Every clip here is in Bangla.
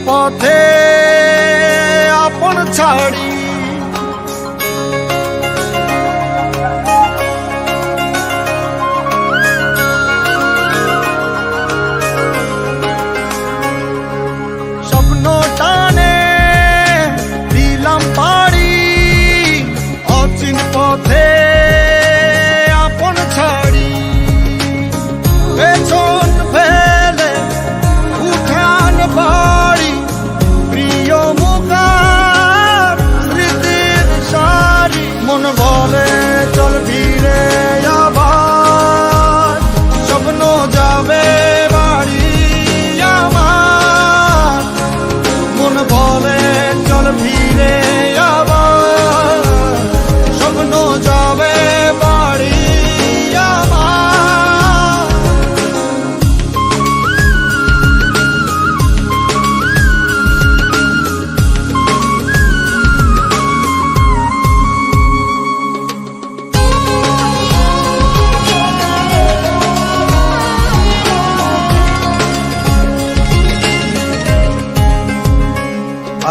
পথে আপন ছাড়ি স্বপ্ন টানে দিলাম পাড়ি অচিন পথে আপন ছাড়ি পেছন ফেলে উঠান বাড়ি প্রিয় মুখার স্মৃতির সারি মন বলে চল ফিরে আবার স্বপ্ন যাবে বাড়ি আমার মন বলে চল ফিরে আবার স্বপ্ন যাবে বাড়ি আমার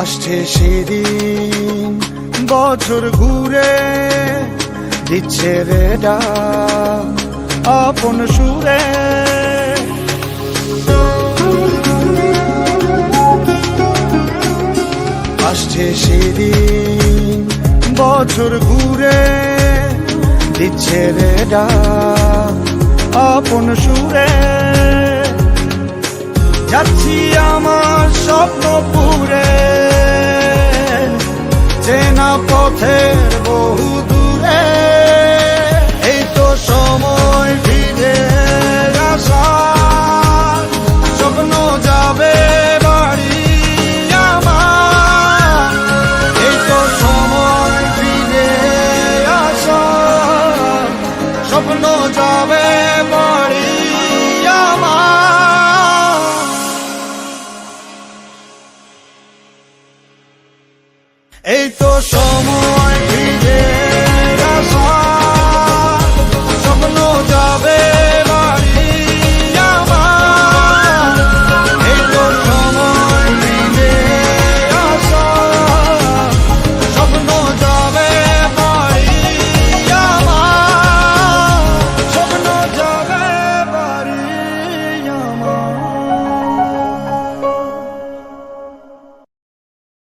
আসছে সেদিন বছর ঘুরে দিচ্ছে রে ডাক আপন সুরে আসছে সেদিন বছর ঘুরে দিচ্ছে রে ডাক আপন সুরে যাচ্ছি আমার স্বপ্ন পুরে চেনা পথের বহু দূরে এই তো সময় ফিরে আসার স্বপ্ন যাবে বাড়ি আমার এই তো সময় ফিরে আসার স্বপ্ন যাবে বাড়ি আমার এই তো সময়